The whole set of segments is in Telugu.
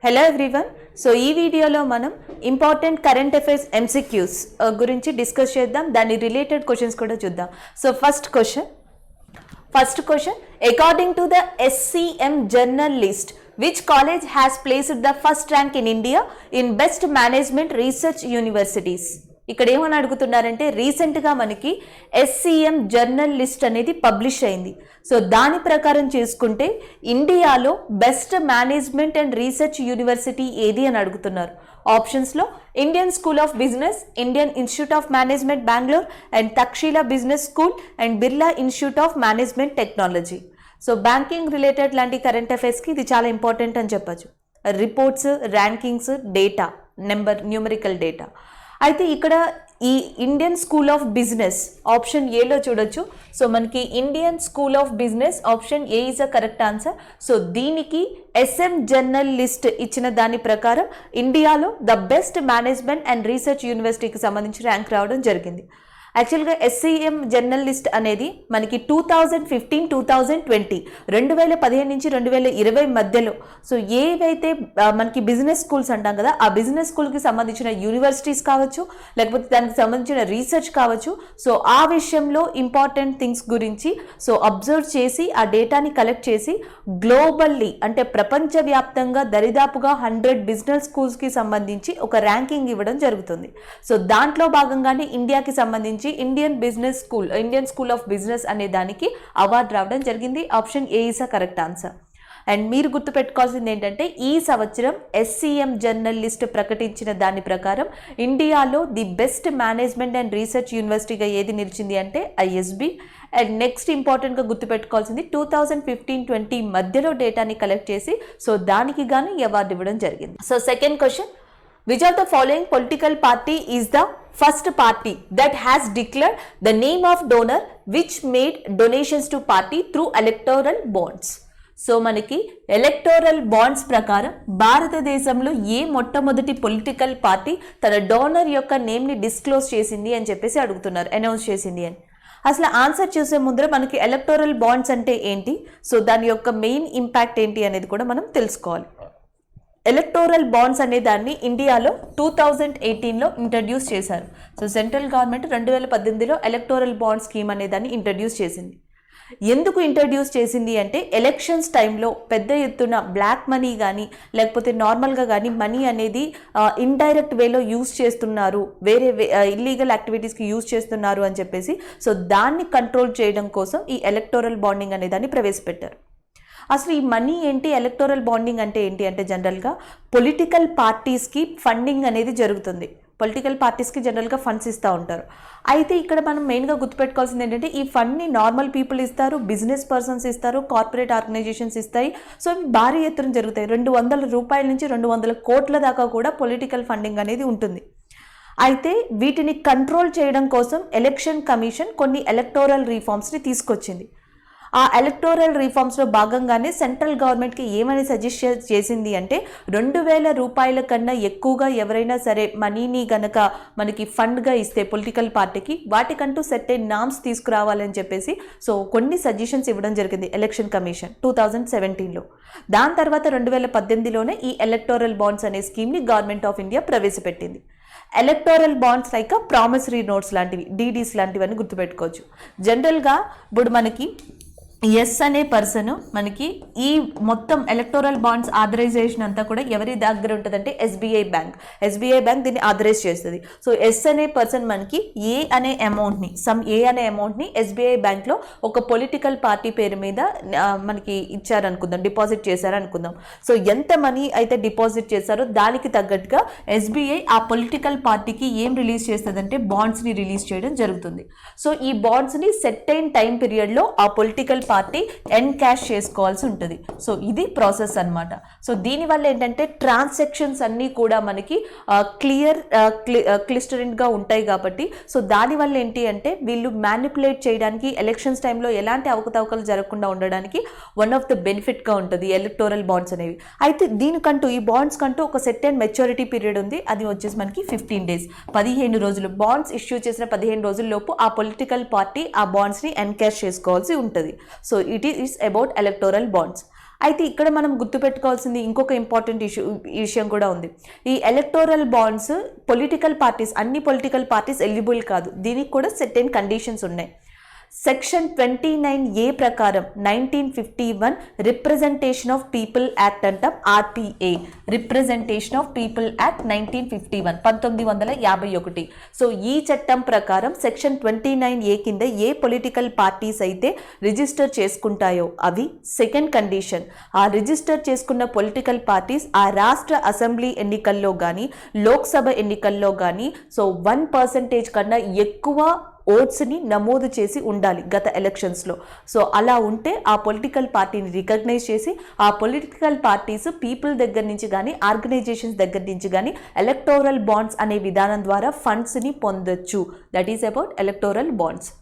Hello everyone. సో ఈ వీడియోలో మనం ఇంపార్టెంట్ కరెంట్ అఫైర్స్ ఎంసీక్యూస్ గురించి డిస్కస్ చేద్దాం. దాని రిలేటెడ్ క్వశ్చన్స్ కూడా చూద్దాం. So first question according to the SCM journal list which college has placed the first rank in India in best management research universities? ఇక్కడ ఏమని అడుగుతున్నారంటే రీసెంట్గా మనకి SCM జర్నల్ లిస్ట్ అనేది పబ్లిష్ అయింది. సో దాని ప్రకారం చేసుకుంటే ఇండియాలో best management and research university ఏది అని అడుగుతున్నారు. ఆప్షన్స్లో Indian school of business, Indian institute of management Bengaluru and Takshashila business school and Birla institute of management technology. So banking related లాంటి కరెంట్ అఫైర్స్కి ఇది చాలా ఇంపార్టెంట్ అని చెప్పచ్చు. Reports, rankings, data, numerical data. అయితే ఇక్కడ ఈ Indian school of business option ఏలో చూడొచ్చు. సో మనకి Indian school of business option A is a correct answer. So దీనికి SM జర్నల్ లిస్ట్ ఇచ్చిన దాని ప్రకారం ఇండియాలో the best management and research యూనివర్సిటీకి సంబంధించి ర్యాంక్ రావడం జరిగింది. యాక్చువల్గా SCM జర్నల్ లిస్ట్ అనేది మనకి 2015-2020 2015 నుంచి 2020 మధ్యలో సో ఏవైతే మనకి బిజినెస్ స్కూల్స్ అంటాం కదా, ఆ బిజినెస్ స్కూల్కి సంబంధించిన యూనివర్సిటీస్ కావచ్చు, లేకపోతే దానికి సంబంధించిన రీసెర్చ్ కావచ్చు, సో ఆ విషయంలో ఇంపార్టెంట్ థింగ్స్ గురించి సో అబ్జర్వ్ చేసి ఆ డేటాని కలెక్ట్ చేసి గ్లోబల్లీ అంటే ప్రపంచవ్యాప్తంగా దరిదాపుగా 100 బిజినెస్ స్కూల్స్కి సంబంధించి ఒక ర్యాంకింగ్ ఇవ్వడం జరుగుతుంది. సో దాంట్లో భాగంగానే ఇండియాకి సంబంధించి ఇండియన్ స్కూల్ ఆఫ్ బిజినెస్ అనే దానికి అవార్డు రావడం జరిగింది. Option A is a correct answer. And మీరు గుర్తుపెట్టుకోవాల్సింది ఏంటంటే ఈ సంవత్సరం SCM జర్నల్ లిస్ట్ ప్రకటించిన దాని ప్రకారం ఇండియాలో the best management and research యూనివర్సిటీగా ఏది నిలిచింది అంటే ISB. అండ్ నెక్స్ట్ ఇంపార్టెంట్గా గుర్తుపెట్టుకోవాల్సింది 2015-20 మధ్యలో డేటాని కలెక్ట్ చేసి సో దానికి గాను ఈ అవార్డు ఇవ్వడం జరిగింది. So second question, which of the following political party is the first party that has declared the name of donor which made donations to party through electoral bonds? So మనకి ఎలక్టోరల్ బాండ్స్ ప్రకారం భారతదేశంలో ఏ మొట్టమొదటి పొలిటికల్ పార్టీ తన డోనర్ యొక్క నేమ్ని డిస్క్లోజ్ చేసింది అని చెప్పేసి అడుగుతున్నారు, అనౌన్స్ చేసింది అని. అసలు ఆన్సర్ చూసే ముందర మనకి ఎలక్టోరల్ బాండ్స్ అంటే ఏంటి, సో దాని యొక్క మెయిన్ ఇంపాక్ట్ ఏంటి అనేది కూడా మనం తెలుసుకోవాలి. ఎలక్టోరల్ బాండ్స్ అనే దాన్ని ఇండియాలో 2018లో ఇంట్రడ్యూస్ చేశారు. సో సెంట్రల్ గవర్నమెంట్ 2018లో ఎలక్టోరల్ బాండ్ స్కీమ్ అనే దాన్ని ఇంట్రడ్యూస్ చేసింది. ఎందుకు ఇంట్రడ్యూస్ చేసింది అంటే ఎలక్షన్స్ టైంలో పెద్ద ఎత్తున బ్లాక్ మనీ కానీ లేకపోతే నార్మల్గా కానీ మనీ అనేది ఇండైరెక్ట్ వేలో యూజ్ చేస్తున్నారు, వేరే ఇల్లీగల్ యాక్టివిటీస్కి యూజ్ చేస్తున్నారు అని చెప్పేసి సో దాన్ని కంట్రోల్ చేయడం కోసం ఈ ఎలక్టోరల్ బాండింగ్ అనే దాన్ని ప్రవేశపెట్టారు. అసలు ఈ మనీ ఏంటి, ఎలక్టోరల్ బాండింగ్ అంటే ఏంటి అంటే జనరల్గా పొలిటికల్ పార్టీస్కి ఫండింగ్ అనేది జరుగుతుంది. పొలిటికల్ పార్టీస్కి జనరల్గా ఫండ్స్ ఇస్తూ ఉంటారు. అయితే ఇక్కడ మనం మెయిన్గా గుర్తుపెట్టుకోవాల్సింది ఏంటంటే ఈ ఫండ్ని నార్మల్ పీపుల్ ఇస్తారు, బిజినెస్ పర్సన్స్ ఇస్తారు, కార్పొరేట్ ఆర్గనైజేషన్స్ ఇస్తాయి. సో ఇవి భారీ ఎత్తున జరుగుతాయి. 200 రూపాయల నుంచి 200 కోట్ల దాకా కూడా పొలిటికల్ ఫండింగ్ అనేది ఉంటుంది. అయితే వీటిని కంట్రోల్ చేయడం కోసం ఎలక్షన్ కమిషన్ కొన్ని ఎలక్టోరల్ రిఫార్మ్స్ని తీసుకొచ్చింది. ఆ ఎలక్టోరల్ రిఫార్మ్స్లో భాగంగానే సెంట్రల్ గవర్నమెంట్కి ఏమని సజెస్ట్ చేసింది అంటే 2000 రూపాయల కన్నా ఎక్కువగా ఎవరైనా సరే మనీని గనక మనకి ఫండ్గా ఇస్తే పొలిటికల్ పార్టీకి వాటికంటూ సెట్ అయిన నామ్స్ తీసుకురావాలని చెప్పేసి సో కొన్ని సజెషన్స్ ఇవ్వడం జరిగింది ఎలక్షన్ కమిషన్ 2017లో. దాని తర్వాత 2018లోనే ఈ ఎలక్టోరల్ బాండ్స్ అనే స్కీమ్ని గవర్నమెంట్ ఆఫ్ ఇండియా ప్రవేశపెట్టింది. Electoral bonds like promissory notes లాంటివి, DDs లాంటివన్నీ గుర్తుపెట్టుకోవచ్చు. జనరల్గా ఇప్పుడు మనకి ఎస్ అనే పర్సన్ మనకి ఈ మొత్తం ఎలక్టోరల్ బాండ్స్ ఆథరైజేషన్ అంతా కూడా ఎవరి దగ్గర ఉంటుందంటే SBI బ్యాంక్ దీన్ని ఆథరైజ్ చేస్తుంది. సో ఎస్ అనే పర్సన్ మనకి ఏ అనే అమౌంట్ని SBI బ్యాంక్లో ఒక పొలిటికల్ పార్టీ పేరు మీద మనకి ఇచ్చారనుకుందాం, డిపాజిట్ చేశారనుకుందాం. సో ఎంత మనీ అయితే డిపాజిట్ చేశారో దానికి తగ్గట్టుగా SBI ఆ పొలిటికల్ పార్టీకి ఏం రిలీజ్ చేస్తుందంటే బాండ్స్ని రిలీజ్ చేయడం జరుగుతుంది. సో ఈ బాండ్స్ని సెట్ అయిన టైం పీరియడ్లో ఆ పొలిటికల్ పార్టీ ఎన్కాష్ చేసుకోవాల్సి ఉంటుంది. సో ఇది ప్రాసెస్ అన్నమాట. సో దీనివల్ల ఏంటంటే ట్రాన్సాక్షన్స్ అన్నీ కూడా మనకి క్లిస్టరింగ్గా ఉంటాయి కాబట్టి సో దానివల్ల ఏంటి అంటే వీళ్ళు మ్యానిపులేట్ చేయడానికి ఎలక్షన్స్ టైంలో ఎలాంటి అవకతవకలు జరగకుండా ఉండడానికి వన్ ఆఫ్ ద బెనిఫిట్గా ఉంటుంది ఎలక్టోరల్ బాండ్స్ అనేవి. అయితే దీనికంటూ ఈ బాండ్స్ కంటూ ఒక సెట్ అండ్ మెచ్యూరిటీ పీరియడ్ ఉంది. అది వచ్చేసి మనకి 15 days, 15 రోజులు. బాండ్స్ ఇష్యూ చేసిన 15 రోజుల లోపు ఆ పొలిటికల్ పార్టీ ఆ బాండ్స్ని ఎన్కాష్ చేసుకోవాల్సి ఉంటుంది. So it is about electoral bonds. అయితే ఇక్కడ మనం గుర్తుపెట్టుకోవాల్సింది ఇంకొక ఇంపార్టెంట్ విషయం కూడా ఉంది. ఈ ఎలక్టోరల్ బాండ్స్ పొలిటికల్ పార్టీస్, అన్ని పొలిటికల్ పార్టీస్ ఎలిజిబుల్ కాదు, దీనికి కూడా సెర్టైన్ కండిషన్స్ ఉన్నాయి. సెక్షన్ 29A ప్రకారం 1951 రిప్రజెంటేషన్ ఆఫ్ పీపుల్ యాక్ట్ అంటాం, RPA, representation of people act 1951 1951. So ఈ చట్టం ప్రకారం సెక్షన్ 29A కింద ఏ పొలిటికల్ పార్టీస్ అయితే రిజిస్టర్ చేసుకుంటాయో అవి సెకండ్ కండిషన్. ఆ రిజిస్టర్ చేసుకున్న పొలిటికల్ పార్టీస్ ఆ రాష్ట్ర అసెంబ్లీ ఎన్నికల్లో కానీ లోక్సభ ఎన్నికల్లో కానీ సో 1% కన్నా ఎక్కువ ఓట్స్ని నమోదు చేసి ఉండాలి గత ఎలక్షన్స్లో. సో అలా ఉంటే ఆ పొలిటికల్ పార్టీని రికగ్నైజ్ చేసి ఆ పొలిటికల్ పార్టీస్ పీపుల్ దగ్గర నుంచి కానీ ఆర్గనైజేషన్స్ దగ్గర నుంచి కానీ ఎలక్టోరల్ బాండ్స్ అనే విధానం ద్వారా ఫండ్స్ని పొందొచ్చు. That is about electoral bonds.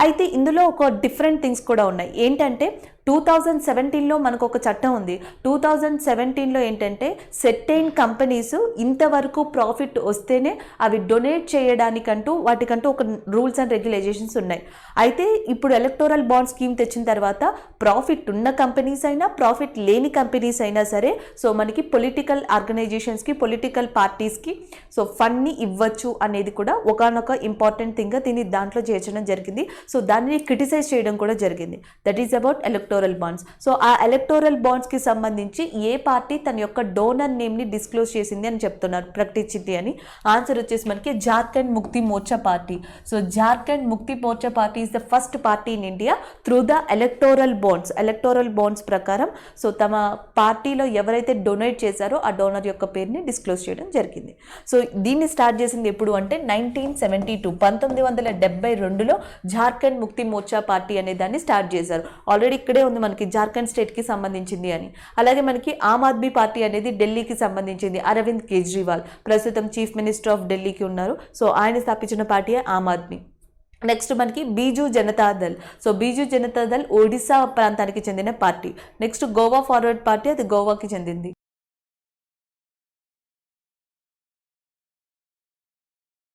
అయితే ఇందులో ఒక డిఫరెంట్ థింగ్స్ కూడా ఉన్నాయి. ఏంటంటే 2017లో మనకు ఒక చట్టం ఉంది. 2017లో ఏంటంటే సెర్టైన్ కంపెనీస్ ఇంతవరకు ప్రాఫిట్ వస్తేనే అవి డొనేట్ చేయడానికంటూ వాటికంటూ ఒక రూల్స్ అండ్ రెగ్యులేషన్స్ ఉన్నాయి. అయితే ఇప్పుడు ఎలక్టోరల్ బాండ్ స్కీమ్ తెచ్చిన తర్వాత ప్రాఫిట్ ఉన్న కంపెనీస్ అయినా ప్రాఫిట్ లేని కంపెనీస్ అయినా సరే సో మనకి పొలిటికల్ ఆర్గనైజేషన్స్కి పొలిటికల్ పార్టీస్కి సో ఫండ్ని ఇవ్వచ్చు అనేది కూడా ఒకనొక ఇంపార్టెంట్ థింగ్గా దీన్ని దాంట్లో చేర్చడం జరిగింది. సో దానిని క్రిటిసైజ్ చేయడం కూడా జరిగింది. That is about electoral bonds. So ఆ ఎలక్టోరల్ బాండ్స్కి సంబంధించి ఏ పార్టీ తన యొక్క డోనర్ నేమ్ని డిస్క్లోజ్ చేసింది అని చెప్తున్నారు, ప్రకటించింది అని. ఆన్సర్ వచ్చేసి మనకి జార్ఖండ్ ముక్తి మోర్చా పార్టీ. సో జార్ఖండ్ ముక్తి Morcha party is the first party in India through the electoral bonds. Electoral bonds ప్రకారం సో తమ పార్టీలో ఎవరైతే డొనేట్ చేశారో ఆ డోనర్ యొక్క పేరుని డిస్క్లోజ్ చేయడం జరిగింది. సో దీన్ని స్టార్ట్ చేసింది ఎప్పుడు అంటే 1972 1972లో జార్ఖండ్ ముక్తి మోర్చా పార్టీ అనే దాన్ని స్టార్ట్ చేశారు. ఆల్రెడీ ఇక్కడే ఉంది మనకి జార్ఖండ్ స్టేట్కి సంబంధించింది అని. అలాగే మనకి ఆమ్ ఆద్మీ పార్టీ అనేది ఢిల్లీకి సంబంధించింది. అరవింద్ కేజ్రీవాల్ ప్రస్తుతం చీఫ్ మినిస్టర్ ఆఫ్ ఢిల్లీకి ఉన్నారు. సో ఆయన స్థాపించిన పార్టీ ఆమ్ ఆద్మీ. నెక్స్ట్ మనకి బీజు జనతాదళ్. సో బీజు జనతాదళ్ ఒడిశా ప్రాంతానికి చెందిన party. Next Goa forward party, అది గోవాకి చెందింది.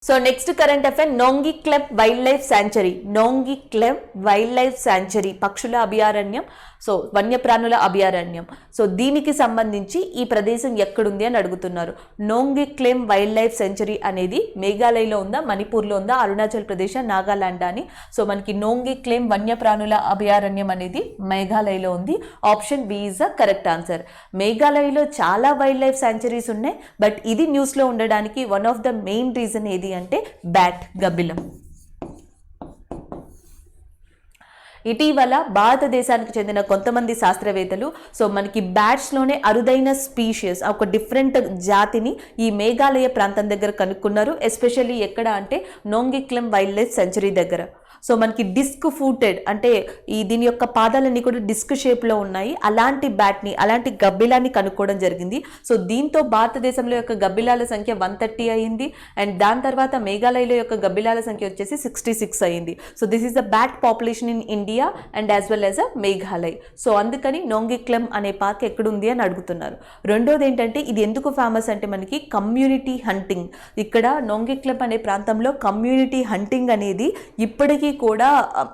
So next current affair, Nongkhyllem wild life sanctuary. Nongkhyllem wild life sanctuary పక్షుల అభయారణ్యం, సో వన్యప్రాణుల అభయారణ్యం. సో దీనికి సంబంధించి ఈ ప్రదేశం ఎక్కడుంది అని అడుగుతున్నారు. నోంగిక్లెమ్ వైల్డ్ లైఫ్ సెంచరీ అనేది మేఘాలయలో ఉందా, మణిపూర్లో ఉందా, అరుణాచల్ ప్రదేశ్, నాగాలాండ్ అని. సో మనకి నోంగిక్లెమ్ వన్యప్రాణుల అభయారణ్యం అనేది మేఘాలయలో ఉంది. Option B is the correct answer. మేఘాలయలో చాలా వైల్డ్ లైఫ్ శాంచరీస్ ఉన్నాయి, బట్ ఇది న్యూస్లో ఉండడానికి one of the main reason ఏది అంటే బ్యాట్, గబ్బిలం. ఇటీవల భారతదేశానికి చెందిన కొంతమంది శాస్త్రవేత్తలు సో మనకి బ్యాట్స్లోనే అరుదైన స్పీషియస్ ఒక డిఫరెంట్ జాతిని ఈ మేఘాలయ ప్రాంతం దగ్గర కనుక్కున్నారు. ఎస్పెషల్లీ ఎక్కడ అంటే నోంగిక్లెమ్ వైల్డ్ లైఫ్ సెంచరీ దగ్గర. సో మనకి డిస్క్ ఫూటెడ్ అంటే దీని యొక్క పాదాలన్నీ కూడా డిస్క్ షేప్లో ఉన్నాయి. అలాంటి బ్యాట్ని, అలాంటి గబ్బిలాన్ని కనుక్కోవడం జరిగింది. సో దీంతో భారతదేశంలో యొక్క గబ్బిలాల సంఖ్య 130 అయింది. అండ్ దాని తర్వాత మేఘాలయలో యొక్క గబ్బిలాల సంఖ్య వచ్చేసి 66 అయింది. So this is the bat population in India and as well as a Meghalaya. So అందుకని నోంగిక్లెమ్ అనే పార్క్ ఎక్కడుంది అని అడుగుతున్నారు. రెండోది ఏంటంటే ఇది ఎందుకు ఫేమస్ అంటే మనకి కమ్యూనిటీ హంటింగ్. ఇక్కడ నోంగిక్లెమ్ అనే ప్రాంతంలో కమ్యూనిటీ హంటింగ్ అనేది ఇప్పటికీ కూడా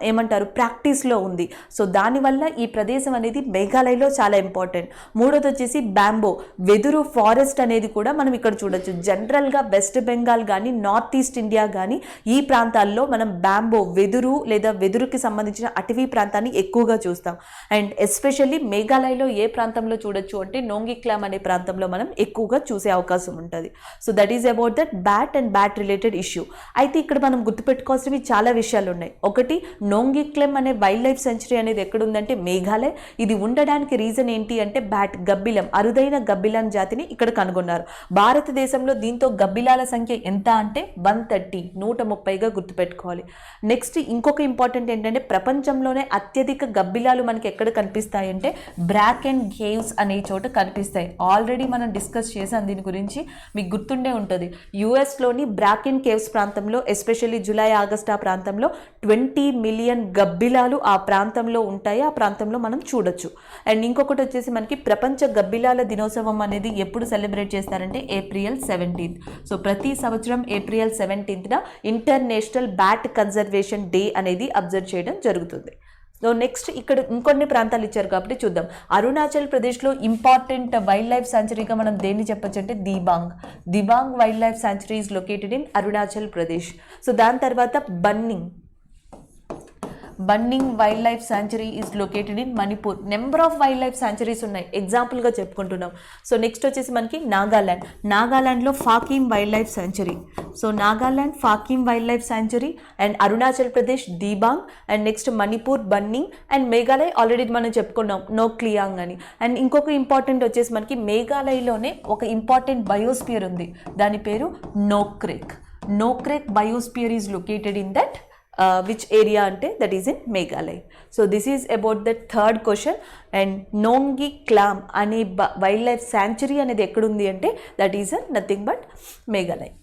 ఏమంటారు ప్రాక్టీస్లో ఉంది. సో దానివల్ల ఈ ప్రదేశం అనేది మేఘాలయలో చాలా ఇంపార్టెంట్. మూడోది వచ్చేసి బ్యాంబో, వెదురు ఫారెస్ట్ అనేది కూడా మనం ఇక్కడ చూడొచ్చు. జనరల్గా వెస్ట్ బెంగాల్ కానీ నార్త్ ఈస్ట్ ఇండియా కానీ ఈ ప్రాంతాల్లో మనం బ్యాంబో, వెదురు లేదా వెదురుకి సంబంధించిన అటవీ ప్రాంతాన్ని ఎక్కువగా చూస్తాం. అండ్ ఎస్పెషల్లీ మేఘాలయలో ఏ ప్రాంతంలో చూడొచ్చు అంటే నోంగిక్లెమ్ అనే ప్రాంతంలో మనం ఎక్కువగా చూసే అవకాశం ఉంటుంది. So that is about that bat and bat related issue. అయితే ఇక్కడ మనం గుర్తుపెట్టుకోవాల్సినవి చాలా విషయాలు ఉన్నాయి. ఒకటి, నోంగిక్లెమ్ అనే వైల్డ్ లైఫ్ సెంచరీ అనేది ఎక్కడుందంటే మేఘాలయ్. ఇది ఉండడానికి రీజన్ ఏంటి అంటే బ్యాట్, గబ్బిలం, అరుదైన గబ్బిలం జాతిని ఇక్కడ కనుగొన్నారు. భారతదేశంలో దీంతో గబ్బిలాల సంఖ్య ఎంత అంటే 130, 130గా గుర్తుపెట్టుకోవాలి. నెక్స్ట్ ఇంకొక ఇంపార్టెంట్ ఏంటంటే ప్రపంచంలోనే అత్యధిక గబ్బిలాలు మనకి ఎక్కడ కనిపిస్తాయి అంటే బ్రాకెన్ కేవ్స్ అనే చోట కనిపిస్తాయి. ఆల్రెడీ మనం డిస్కస్ చేసాం దీని గురించి, మీకు గుర్తుండే ఉంటుంది. యుఎస్లోని బ్రాకెన్ కేవ్స్ ప్రాంతంలో ఎస్పెషల్లీ జూలై ఆగస్ట్ ఆ ప్రాంతంలో 20 మిలియన్ గబ్బిలాలు ఆ ప్రాంతంలో ఉంటాయి. ఆ ప్రాంతంలో మనం చూడొచ్చు. అండ్ ఇంకొకటి వచ్చేసి మనకి ప్రపంచ గబ్బిలాల దినోత్సవం అనేది ఎప్పుడు సెలబ్రేట్ చేస్తారంటే ఏప్రిల్ 17. సో ప్రతి సంవత్సరం ఏప్రిల్ 17న ఇంటర్నేషనల్ బ్యాట్ కన్జర్వేషన్ డే అనేది అబ్జర్వ్ చేయడం జరుగుతుంది. సో నెక్స్ట్ ఇక్కడ ఇంకొన్ని ప్రాంతాలు ఇచ్చారు కాబట్టి చూద్దాం. అరుణాచల్ ప్రదేశ్లో ఇంపార్టెంట్ వైల్డ్ లైఫ్ సాంచురీగా మనం దేన్ని చెప్పొచ్చు అంటే Dibang wild life sanctuary is located in Arunachal Pradesh. So దాని తర్వాత Bunning wild life sanctuary is located in Manipur. Number of wild life sanctuaries ఉన్నాయి, ఎగ్జాంపుల్గా చెప్పుకుంటున్నాం. సో నెక్స్ట్ వచ్చేసి మనకి నాగాల్యాండ్లో Fakim wild life sanctuary. So Nagaland Fakim wild life sanctuary, and Arunachal Pradesh Dibang, and next Manipur Bunning, and Meghalaya already మనం చెప్పుకున్నాం నోక్లియాంగ్ అని. అండ్ ఇంకొక ఇంపార్టెంట్ వచ్చేసి మనకి మేఘాలయలోనే ఒక ఇంపార్టెంట్ బయోస్పియర్ ఉంది, దాని పేరు Nokrek biosphere is located in that which area ante that is in Meghalaya. So this is about the third question. And Nongi Klam ane wildlife sanctuary anedi ekkudundi ante that is nothing but Meghalaya.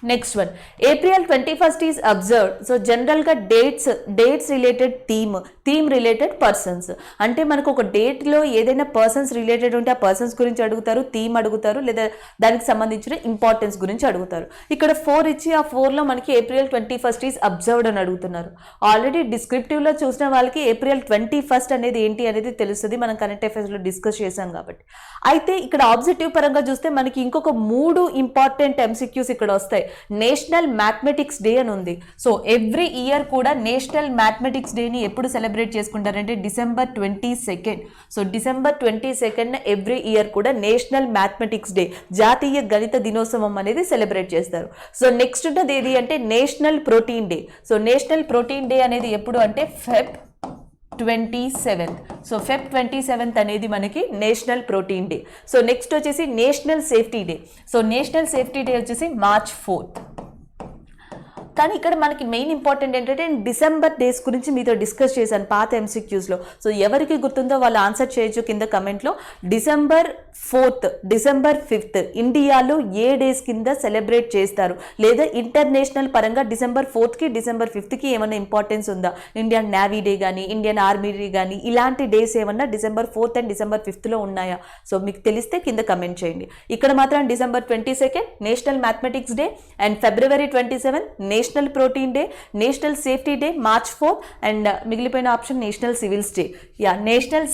Next one April 21st is observed. So జనరల్గా dates related theme related persons అంటే మనకు ఒక డేట్లో ఏదైనా పర్సన్స్ రిలేటెడ్ ఉంటే ఆ పర్సన్స్ గురించి అడుగుతారు, థీమ్ అడుగుతారు, లేదా దానికి సంబంధించిన ఇంపార్టెన్స్ గురించి అడుగుతారు. ఇక్కడ 4 ఇచ్చి ఆ 4లో మనకి ఏప్రిల్ 21st ఈజ్ అబ్జర్వ్డ్ అని అడుగుతున్నారు. ఆల్రెడీ డిస్క్రిప్టివ్లో చూసిన వాళ్ళకి ఏప్రిల్ 21st అనేది ఏంటి అనేది తెలుస్తుంది, మనం కరెంట్ అఫైర్స్లో డిస్కస్ చేశాం కాబట్టి. అయితే ఇక్కడ ఆబ్జెక్టివ్ పరంగా చూస్తే మనకి ఇంకొక 3 ఇంపార్టెంట్ ఎంసిక్యూస్ ఇక్కడ వస్తాయి. నేషనల్ మ్యాథమెటిక్స్ డే అని ఉంది. సో ఎవ్రీ ఇయర్ కూడా నేషనల్ మ్యాథమెటిక్స్ డేని ఎప్పుడు సెలబ్రేట్ చేసుకుంటారంటే December 22nd. So December 22nd every year కూడా నేషనల్ మ్యాథమెటిక్స్ డే, జాతీయ గణిత దినోత్సవం అనేది సెలబ్రేట్ చేస్తారు. సో నెక్స్ట్ ఉన్నది ఏది అంటే national protein day. So national protein day అనేది ఎప్పుడు అంటే Feb 27th. So Feb 27th అనేది మనకి national protein day. So next వచ్చేసి national safety day. So national safety day వచ్చేసి March 4th. కానీ ఇక్కడ మనకి మెయిన్ ఇంపార్టెంట్ ఏంటంటే డిసెంబర్ డేస్ గురించి మీతో డిస్కస్ చేశాను పాత ఎంసిక్యూస్లో. సో ఎవరికి గుర్తుందో వాళ్ళు ఆన్సర్ చేయొచ్చు కింద కమెంట్లో. December 4th, December 5th ఇండియాలో ఏ డేస్ కింద సెలబ్రేట్ చేస్తారు, లేదా ఇంటర్నేషనల్ పరంగా December 4th, December 5th ఏమైనా ఇంపార్టెన్స్ ఉందా, ఇండియన్ నేవీ డే కానీ ఇండియన్ ఆర్మీ డే కానీ ఇలాంటి డేస్ ఏమన్నా December 4th and December 5th ఉన్నాయా? సో మీకు తెలిస్తే కింద కమెంట్ చేయండి. ఇక్కడ మాత్రం December 22nd national mathematics day, and February 27th national protein day, national safety day March 4th, and మిగిలిపోయిన option national civils day. National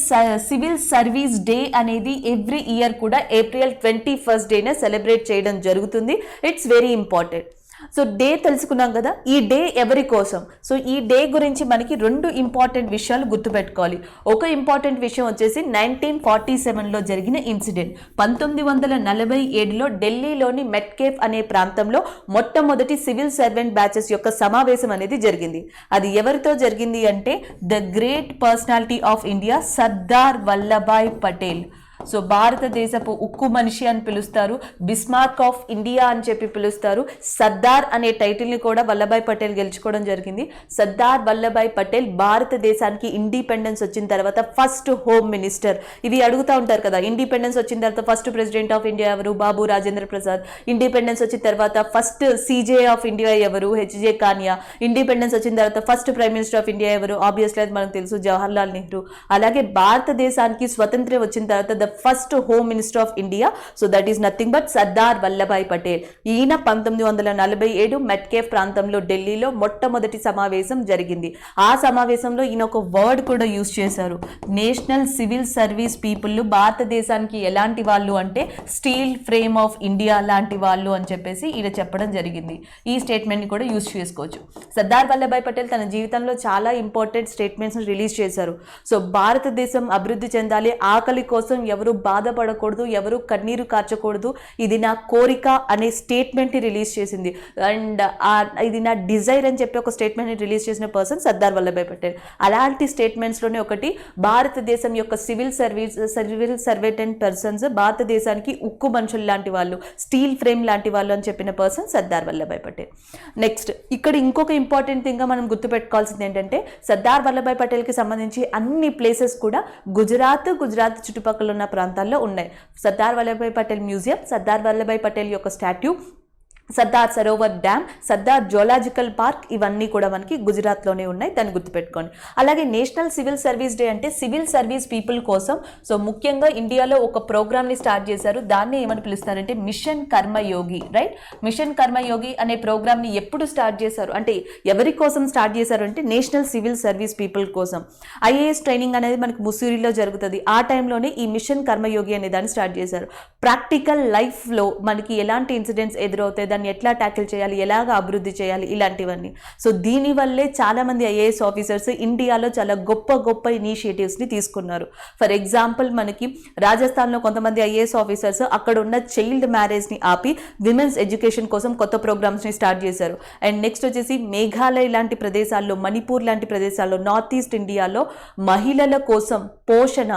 civil service day అనేది ఎవ్రీ ఇయర్ కూడా April 21st డేనే సెలబ్రేట్ చేయడం జరుగుతుంది. It's very important. So day తెలుసుకున్నాం కదా, ఈ డే ఎవరి కోసం? సో ఈ డే గురించి మనకి 2 ఇంపార్టెంట్ విషయాలు గుర్తుపెట్టుకోవాలి. ఒక ఇంపార్టెంట్ విషయం వచ్చేసి 1947లో జరిగిన ఇన్సిడెంట్. 1947లో ఢిల్లీలోని మెట్కేఫ్ అనే ప్రాంతంలో మొట్టమొదటి సివిల్ సర్వెంట్ బ్యాచెస్ యొక్క సమావేశం అనేది జరిగింది. అది ఎవరితో జరిగింది అంటే the great personality of India Sardar Vallabhbhai Patel. So భారతదేశపు ఉక్కు మనిషి అని పిలుస్తారు, బిస్మార్క్ ఆఫ్ ఇండియా అని చెప్పి పిలుస్తారు. సర్దార్ అనే టైటిల్ని కూడా వల్లభాయ్ పటేల్ గెలుచుకోవడం జరిగింది. సర్దార్ వల్లభాయ్ పటేల్ భారతదేశానికి ఇండిపెండెన్స్ వచ్చిన తర్వాత ఫస్ట్ హోమ్ మినిస్టర్. ఇవి అడుగుతూ ఉంటారు కదా, ఇండిపెండెన్స్ వచ్చిన తర్వాత ఫస్ట్ ప్రెసిడెంట్ ఆఫ్ ఇండియా ఎవరు? బాబు రాజేంద్ర ప్రసాద్. ఇండిపెండెన్స్ వచ్చిన తర్వాత ఫస్ట్ సీజే ఆఫ్ ఇండియా ఎవరు? హెచ్జే కానియా. ఇండిపెండెన్స్ వచ్చిన తర్వాత first prime minister of India ఎవరు? ఆబ్వియస్లీ అది మనకు తెలుసు, జవహర్లాల్ నెహ్రూ. అలాగే భారతదేశానికి స్వతంత్రం వచ్చిన తర్వాత the first home minister of India, so that is nothing but Sardar Vallabhbhai Patel. ఈయన 1947 మెట్కేఫ్ ప్రాంతంలో ఢిల్లీలో మొట్టమొదటి సమావేశం జరిగింది. ఆ సమావేశంలో ఈయన ఒక వర్డ్ కూడా యూజ్ చేశారు, నేషనల్ సివిల్ సర్వీస్ పీపుల్ భారతదేశానికి ఎలాంటి వాళ్ళు అంటే స్టీల్ ఫ్రేమ్ ఆఫ్ ఇండియా లాంటి వాళ్ళు అని చెప్పేసి ఈయన చెప్పడం జరిగింది. ఈ స్టేట్మెంట్ని కూడా యూజ్ చేసుకోవచ్చు. సర్దార్ వల్లభాయ్ పటేల్ తన జీవితంలో చాలా ఇంపార్టెంట్ స్టేట్మెంట్స్ రిలీజ్ చేశారు. సో భారతదేశం అభివృద్ధి చెందాలి, ఆకలి కోసం ఎవరు బాధపడకూడదు, ఎవరు కన్నీరు కార్చకూడదు, ఇది నా కోరిక అనే స్టేట్మెంట్ని రిలీజ్ చేసింది. అండ్ ఇది నా డిజైర్ అని చెప్పి ఒక స్టేట్మెంట్ని రిలీజ్ చేసిన పర్సన్ సర్దార్ వల్లభాయ్ పటేల్. అలాంటి స్టేట్మెంట్స్లోనే ఒకటి భారతదేశం యొక్క సివిల్ సర్వెంట్ పర్సన్స్, భారతదేశానికి ఉక్కు మనుషులు లాంటి వాళ్ళు, స్టీల్ ఫ్రేమ్ లాంటి వాళ్ళు అని చెప్పిన పర్సన్ సర్దార్ వల్లభాయ్ పటేల్. నెక్స్ట్ ఇక్కడ ఇంకొక ఇంపార్టెంట్ థింగ్గా మనం గుర్తుపెట్టుకోవాల్సింది ఏంటంటే సర్దార్ వల్లభాయ్ పటేల్కి సంబంధించి అన్ని ప్లేసెస్ కూడా గుజరాత్ చుట్టుపక్కల ఉన్న ప్రాంతాల్లో ఉన్నాయి. సర్దార్ వల్లభాయ్ పటేల్ మ్యూజియం, సర్దార్ వల్లభాయ్ పటేల్ యొక్క statue, Sardar Sarovar dam, Sardar zoological park, ఇవన్నీ కూడా మనకి గుజరాత్లోనే ఉన్నాయి, దాన్ని గుర్తుపెట్టుకోండి. అలాగే నేషనల్ సివిల్ సర్వీస్ డే అంటే సివిల్ సర్వీస్ పీపుల్ కోసం సో ముఖ్యంగా ఇండియాలో ఒక ప్రోగ్రామ్ని స్టార్ట్ చేశారు. దాన్ని ఏమని పిలుస్తారంటే మిషన్ కర్మయోగి, రైట్? మిషన్ కర్మయోగి అనే ప్రోగ్రామ్ని ఎప్పుడు స్టార్ట్ చేశారు అంటే ఎవరి కోసం స్టార్ట్ చేశారు అంటే నేషనల్ సివిల్ సర్వీస్ పీపుల్ కోసం. ఐఏఎస్ ట్రైనింగ్ అనేది మనకి ముసూరిలో జరుగుతుంది. ఆ టైంలోనే ఈ మిషన్ కర్మయోగి అనే దాన్ని స్టార్ట్ చేశారు. ప్రాక్టికల్ లైఫ్లో మనకి ఎలాంటి ఇన్సిడెంట్స్ ఎదురవుతాయి, దాన్ని ఎట్లా ట్యాకిల్ చేయాలి, ఎలాగ అభివృద్ధి చేయాలి, ఇలాంటివన్నీ. సో దీనివల్లే చాలామంది ఐఏఎస్ ఆఫీసర్స్ ఇండియాలో చాలా గొప్ప గొప్ప ఇనిషియేటివ్స్ని తీసుకున్నారు. ఫర్ ఎగ్జాంపుల్ మనకి రాజస్థాన్లో కొంతమంది ఐఏఎస్ ఆఫీసర్స్ అక్కడ ఉన్న చైల్డ్ మ్యారేజ్ని ఆపి విమెన్స్ ఎడ్యుకేషన్ కోసం కొత్త ప్రోగ్రామ్స్ని స్టార్ట్ చేశారు. అండ్ నెక్స్ట్ వచ్చేసి మేఘాలయ లాంటి ప్రదేశాల్లో, మణిపూర్ లాంటి ప్రదేశాల్లో, నార్త్ ఈస్ట్ ఇండియాలో మహిళల కోసం పోషణ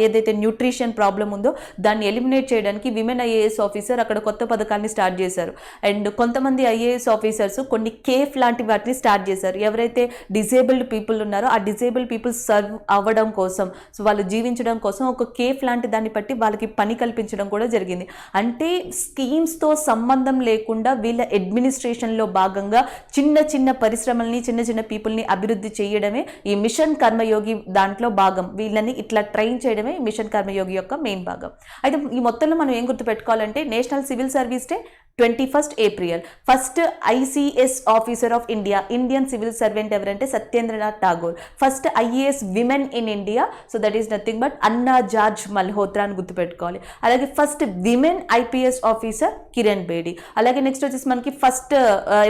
ఏదైతే న్యూట్రిషన్ ప్రాబ్లం ఉందో దాన్ని ఎలిమినేట్ చేయడానికి విమెన్ ఐఏఎస్ ఆఫీసర్ అక్కడ కొత్త పథకాన్ని స్టార్ట్ చేశారు. అండ్ కొంతమంది ఐఏఎస్ ఆఫీసర్స్ కొన్ని కేఫ్ లాంటి వాటిని స్టార్ట్ చేశారు. ఎవరైతే డిజేబుల్డ్ పీపుల్ ఉన్నారో ఆ డిజేబుల్డ్ పీపుల్ సర్వ్ అవ్వడం కోసం, సో వాళ్ళు జీవించడం కోసం ఒక కేఫ్ లాంటి దాన్ని బట్టి వాళ్ళకి పని కల్పించడం కూడా జరిగింది. అంటే స్కీమ్స్తో సంబంధం లేకుండా వీళ్ళ అడ్మినిస్ట్రేషన్లో భాగంగా చిన్న చిన్న పరిశ్రమల్ని, చిన్న చిన్న పీపుల్ని అభివృద్ధి చేయడమే ఈ మిషన్ కర్మయోగి దాంట్లో భాగం. వీళ్ళని ఇట్లా ట్రైన్ చేయడమే మిషన్ కర్మయోగి యొక్క మెయిన్ భాగం. అయితే ఈ మొత్తంలో మనం ఏం గుర్తుపెట్టుకోవాలంటే national civil service day 21st April. First ICS officer of India, Indian civil servant ఎవరంటే Satyendranath Tagore. First IAS women in India, so that is nothing but Anna George Malhotra అని గుర్తుపెట్టుకోవాలి. అలాగే first women IPS officer Kiran Bedi. అలాగే నెక్స్ట్ వచ్చేసి మనకి ఫస్ట్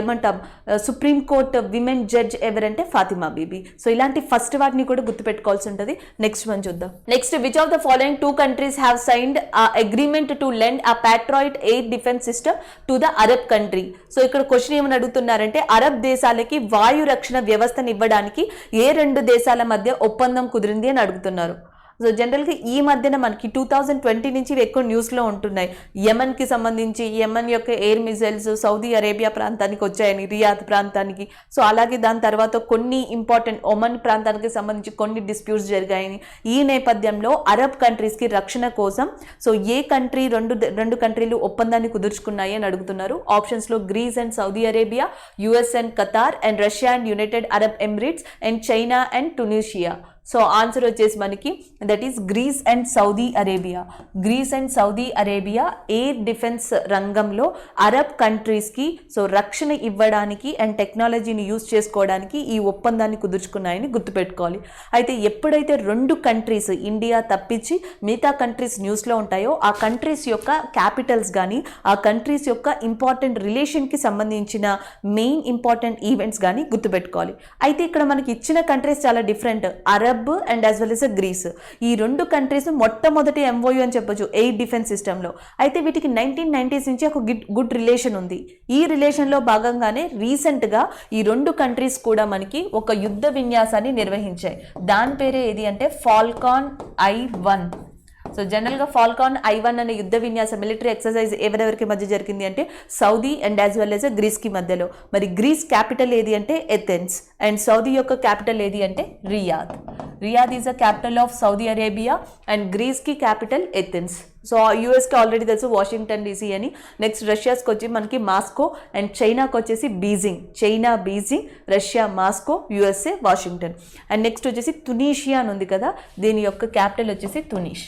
ఏమంటాం సుప్రీం కోర్ట్ విమెన్ జడ్జ్ ఎవరంటే ఫాతిమా బీబీ. సో ఇలాంటి ఫస్ట్ వాటిని కూడా గుర్తుపెట్టుకోవాల్సి ఉంటుంది. నెక్స్ట్ మనం చూద్దాం. Next, which of the following 2 countries have signed agreement to lend a Patriot air defense system to the Arab country? So ఇక్కడ క్వశ్చన్ ఏమని అడుగుతున్నారంటే అరబ్ దేశాలకి వాయు రక్షణ వ్యవస్థను ఇవ్వడానికి ఏ 2 దేశాల మధ్య ఒప్పందం కుదిరింది అని అడుగుతున్నారు. సో జనరల్గా ఈ మధ్యన మనకి 2020 నుంచి ఎక్కువ న్యూస్లో ఉంటున్నాయి. యమన్కి సంబంధించి యమన్ యొక్క ఎయిర్ మిసైల్స్ సౌదీ అరేబియా ప్రాంతానికి వచ్చాయని, రియాద్ ప్రాంతానికి. సో అలాగే దాని తర్వాత కొన్ని ఇంపార్టెంట్ ఒమన్ ప్రాంతానికి సంబంధించి కొన్ని డిస్ప్యూట్స్ జరిగాయని. ఈ నేపథ్యంలో అరబ్ కంట్రీస్కి రక్షణ కోసం సో ఏ కంట్రీ రెండు కంట్రీలు ఒప్పందాన్ని కుదుర్చుకున్నాయి అని అడుగుతున్నారు. ఆప్షన్స్లో grace and Saudi Arabia, US and Qatar, and Russia and United Arab Emirates, and China and Tunisia. So answer వచ్చేసి మనకి that is grace and Saudi Arabia. Grace and Saudi Arabia air defence రంగంలో అరబ్ కంట్రీస్కి సో రక్షణ ఇవ్వడానికి అండ్ టెక్నాలజీని యూజ్ చేసుకోవడానికి ఈ ఒప్పందాన్ని కుదుర్చుకున్నాయని గుర్తుపెట్టుకోవాలి. అయితే ఎప్పుడైతే 2 కంట్రీస్ ఇండియా తప్పించి మిగతా కంట్రీస్ న్యూస్లో ఉంటాయో ఆ కంట్రీస్ యొక్క క్యాపిటల్స్ కానీ ఆ కంట్రీస్ యొక్క ఇంపార్టెంట్ రిలేషన్కి సంబంధించిన మెయిన్ ఇంపార్టెంట్ ఈవెంట్స్ కానీ గుర్తుపెట్టుకోవాలి. అయితే ఇక్కడ మనకి ఇచ్చిన కంట్రీస్ చాలా different. Arab and as well as Greece, ఈ 2 కంట్రీస్ మొట్టమొదటి ఎంఓయూ అని చెప్పొచ్చు ఎయిర్ డిఫెన్స్ సిస్టంలో. అయితే వీటికి 1990s నుంచి ఒక గుడ్ రిలేషన్ ఉంది. ఈ రిలేషన్లో భాగంగానే రీసెంట్గా ఈ 2 కంట్రీస్ కూడా మనకి ఒక యుద్ధ విన్యాసాన్ని నిర్వహించాయి. దాని పేరే ఏది అంటే ఫాల్కాన్ I-1. సో జనరల్గా ఫాల్కాన్ I-1 అనే యుద్ధ విన్యాస మిలిటరీ ఎక్సర్సైజ్ ఎవరెవరికి మధ్య జరిగింది అంటే Saudi and as well as గ్రీస్కి మధ్యలో. మరి గ్రీస్ క్యాపిటల్ ఏది అంటే ఎథెన్స్, అండ్ సౌదీ యొక్క క్యాపిటల్ ఏది అంటే Riyadh. Riyadh is the capital of Saudi Arabia and గ్రీస్కి క్యాపిటల్ ఎథెన్స్. సో యూఎస్కి ఆల్రెడీ తెలుసు వాషింగ్టన్ డీసీ అని. నెక్స్ట్ రష్యాస్కి వచ్చి మనకి మాస్కో, అండ్ చైనాకి వచ్చేసి Beijing. China Beijing, Russia Moscow, USA Washington. And next వచ్చేసి తునీషియా అని ఉంది కదా, దీని యొక్క క్యాపిటల్ వచ్చేసి Tunis.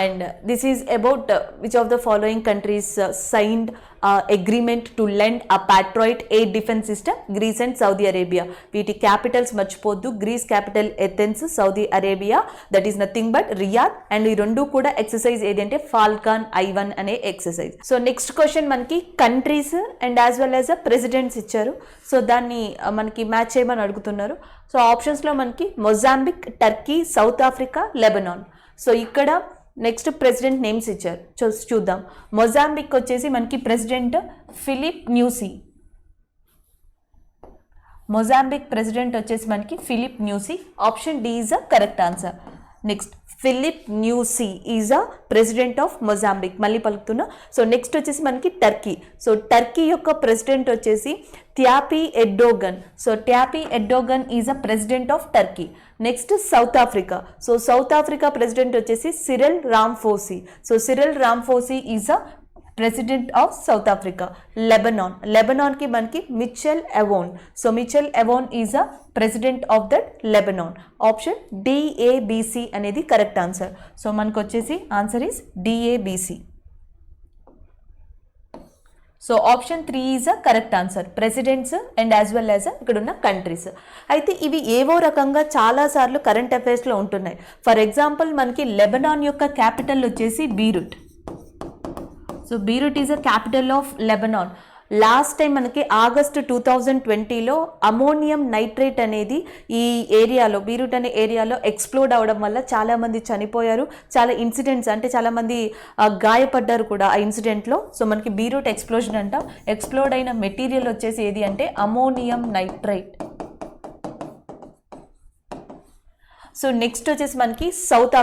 And this is about which of the following countries signed agreement to lend a Patriot air defense system? Greece and Saudi Arabia. వీటి క్యాపిటల్స్ మర్చిపోద్దు. Greece capital Athens, Saudi Arabia that is nothing but Riyadh. And ఈ 2 కూడా ఎక్సర్సైజ్ ఏదంటే ఫాల్కాన్ I-1 అనే ఎక్సర్సైజ్. సో నెక్స్ట్ క్వశ్చన్ మనకి countries and as well as presidents ఇచ్చారు. సో దాన్ని మనకి మ్యాచ్ చేయమని అడుగుతున్నారు. సో ఆప్షన్స్లో మనకి Mozambique, Turkey, South Africa, Lebanon. So ఇక్కడ నెక్స్ట్ ప్రెసిడెంట్ నేమ్స్ ఇచ్చారు, చూద్దాం. మొజాంబిక్ వచ్చేసి మనకి president Filipe Nyusi. Mozambique president వచ్చేసి మనకి Filipe న్యూసీ. Option D is a correct answer. Next Filipe Nyusi is a president of Mozambique. మళ్ళీ పలుకుతున్నా. సో నెక్స్ట్ వచ్చేసి మనకి టర్కీ. సో టర్కీ యొక్క ప్రెసిడెంట్ వచ్చేసి Tayyip Erdogan. So Tayyip Erdogan is a president of Turkey. Next South Africa. So South Africa president వచ్చేసి Cyril Ramaphosa. So Cyril Ramaphosa is a president of South Africa. లెబనాన్కి మనకి Michel Aoun. So Michel Aoun is a president of that Lebanon. Option DABC అనేది కరెక్ట్ ఆన్సర్. సో మనకు వచ్చేసి answer is D A B C. So option 3 is a correct answer. Presidents and as well as ఇక్కడ ఉన్న కంట్రీస్. అయితే ఇవి ఏవో రకంగా చాలాసార్లు కరెంట్ అఫైర్స్లో ఉంటున్నాయి. ఫర్ ఎగ్జాంపుల్ మనకి లెబనాన్ యొక్క క్యాపిటల్ వచ్చేసి Beirut. So Beirut is a capital of Lebanon. Last time మనకి ఆగస్టు 2020లో అమోనియం నైట్రేట్ అనేది ఈ ఏరియాలో, బీరూట్ అనే ఏరియాలో ఎక్స్ప్లోడ్ అవడం వల్ల చాలామంది చనిపోయారు. చాలా ఇన్సిడెంట్స్ అంటే చాలామంది గాయపడ్డారు కూడా ఆ ఇన్సిడెంట్లో. సో మనకి బీరూట్ ఎక్స్ప్లోజన్ అంటాం. ఎక్స్ప్లోడ్ అయిన మెటీరియల్ వచ్చేసి ఏది అంటే అమోనియం నైట్రేట్. సో నెక్స్ట్ వచ్చేసి మనకి సౌత్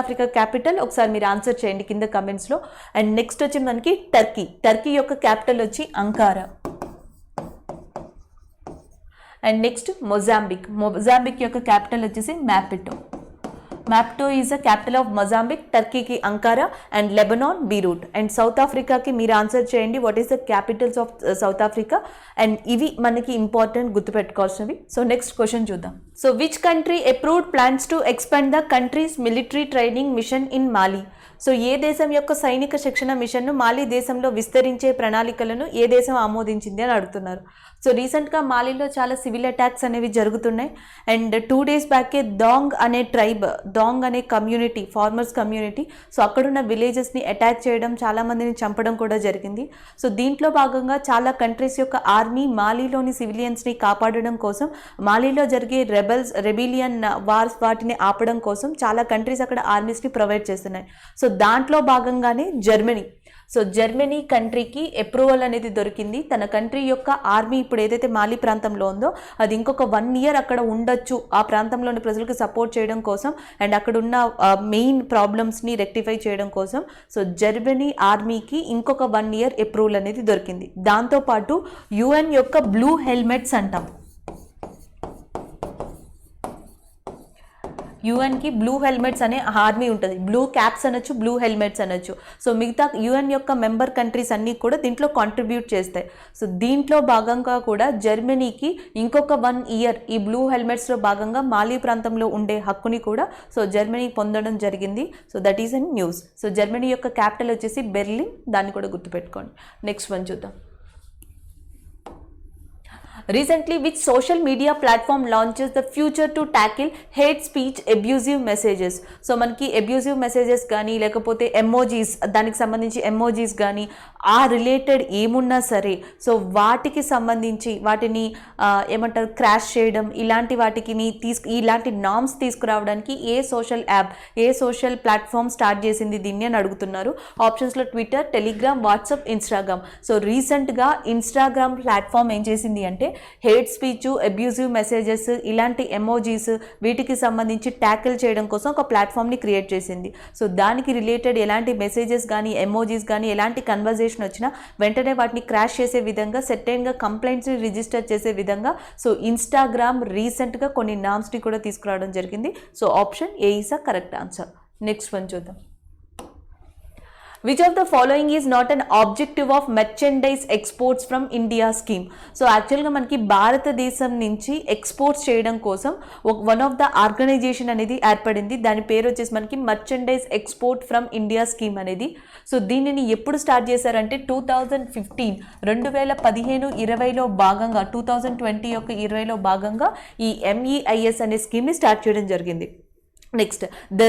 ఆఫ్రికా క్యాపిటల్ ఒకసారి మీరు ఆన్సర్ చేయండి కింద కమెంట్స్లో. అండ్ నెక్స్ట్ వచ్చి మనకి టర్కీ యొక్క క్యాపిటల్ వచ్చి అంకారా. అండ్ నెక్స్ట్ మొజాంబిక్ యొక్క క్యాపిటల్ వచ్చేసి Maputo is the capital of Mozambique. టర్కీకి Ankara and Lebanon Beirut. And South ఆఫ్రికాకి మీరు ఆన్సర్ చేయండి what is the capitals of South Africa. And ఇవి మనకి ఇంపార్టెంట్ గుర్తుపెట్టుకోవాల్సినవి. సో నెక్స్ట్ క్వశ్చన్ చూద్దాం. So which country approved plans to expand the country's military training mission in Mali? So ఏ దేశం యొక్క సైనిక శిక్షణ మిషన్ను మాలి దేశంలో విస్తరించే ప్రణాళికలను ఏ దేశం ఆమోదించింది అని అడుగుతున్నారు. సో రీసెంట్గా మాలిలో చాలా సివిల్ అటాక్స్ అనేవి జరుగుతున్నాయి. అండ్ 2 days బ్యాకే దాంగ్ అనే కమ్యూనిటీ, ఫార్మర్స్ కమ్యూనిటీ, సో అక్కడున్న విలేజెస్ని అటాక్ చేయడం, చాలామందిని చంపడం కూడా జరిగింది. సో దీంట్లో భాగంగా చాలా కంట్రీస్ యొక్క ఆర్మీ మాలిలోని సివిలియన్స్ని కాపాడడం కోసం, మాలిలో జరిగే రెబిలియన్ వార్స్ వాటిని ఆపడం కోసం చాలా కంట్రీస్ అక్కడ ఆర్మీస్ని ప్రొవైడ్ చేస్తున్నాయి. సో దాంట్లో భాగంగానే జర్మనీ కంట్రీకి అప్రూవల్ అనేది దొరికింది. తన కంట్రీ యొక్క ఆర్మీ ఇప్పుడు ఏదైతే మాలి ప్రాంతంలో ఉందో అది ఇంకొక 1 year అక్కడ ఉండొచ్చు, ఆ ప్రాంతంలోని ప్రజలకు సపోర్ట్ చేయడం కోసం అండ్ అక్కడ ఉన్న మెయిన్ ప్రాబ్లమ్స్ని రెక్టిఫై చేయడం కోసం. సో జర్మనీ ఆర్మీకి ఇంకొక 1 year అప్రూవల్ అనేది దొరికింది. దాంతోపాటు UN యొక్క బ్లూ హెల్మెట్స్ అంటాం. యుఎన్కి బ్లూ హెల్మెట్స్ అనే ఆర్మీ ఉంటుంది. బ్లూ క్యాప్స్ అనొచ్చు, బ్లూ హెల్మెట్స్ అనొచ్చు. సో మిగతా యుఎన్ యొక్క మెంబర్ కంట్రీస్ అన్నీ కూడా దీంట్లో కాంట్రిబ్యూట్ చేస్తాయి. సో దీంట్లో భాగంగా కూడా జర్మనీకి ఇంకొక 1 year ఈ బ్లూ హెల్మెట్స్లో భాగంగా మాలి ప్రాంతంలో ఉండే హక్కుని కూడా సో జర్మనీ పొందడం జరిగింది. So that is an news. So Germany యొక్క క్యాపిటల్ వచ్చేసి బెర్లిన్, దాన్ని కూడా గుర్తుపెట్టుకోండి. నెక్స్ట్ వన్ చూద్దాం. Recently, which social media platform launches the future to tackle hate speech, abusive messages? So మనకి అబ్యూజివ్ మెసేజెస్ కానీ లేకపోతే ఎమోజీస్, దానికి సంబంధించి ఎమోజీస్ కానీ ఆ రిలేటెడ్ ఏమున్నా సరే సో వాటికి సంబంధించి వాటిని ఏమంటారు క్రాష్ చేయడం, ఇలాంటి వాటికి ఇలాంటి నామ్స్ తీసుకురావడానికి ఏ సోషల్ ప్లాట్ఫామ్ స్టార్ట్ చేసింది దీన్ని అని అడుగుతున్నారు. ఆప్షన్స్లో Twitter, Telegram, WhatsApp, Instagram. So రీసెంట్గా ఇన్స్టాగ్రామ్ ప్లాట్ఫామ్ ఏం చేసింది అంటే హేట్ స్పీచ్, అబ్యూజివ్ మెసేజెస్, ఇలాంటి ఎమోజీస్ వీటికి సంబంధించి ట్యాకిల్ చేయడం కోసం ఒక ప్లాట్ఫామ్ని క్రియేట్ చేసింది. సో దానికి రిలేటెడ్ ఎలాంటి మెసేజెస్ కానీ ఎమోజీస్ కానీ ఎలాంటి కన్వర్జేషన్ వచ్చినా వెంటనే వాటిని క్రాష్ చేసే విధంగా సెర్టైన్గా కంప్లైంట్స్ని రిజిస్టర్ చేసే విధంగా సో ఇన్స్టాగ్రామ్ రీసెంట్గా కొన్ని నామ్స్ని కూడా తీసుకురావడం జరిగింది. So option A is a correct answer. Next one చూద్దాం. Which of the following is not an objective of merchandise exports from India scheme? So యాక్చువల్గా మనకి భారతదేశం నుంచి ఎక్స్పోర్ట్స్ చేయడం కోసం వన్ ఆఫ్ ద ఆర్గనైజేషన్ అనేది ఏర్పడింది. దాని పేరు వచ్చేసి మనకి merchandise export from India scheme అనేది. సో దీనిని ఎప్పుడు స్టార్ట్ చేశారంటే 2015-2020లో భాగంగా 2020 యొక్క 20లో భాగంగా ఈ MEIS అనే స్కీమ్ని స్టార్ట్ చేయడం జరిగింది. Next the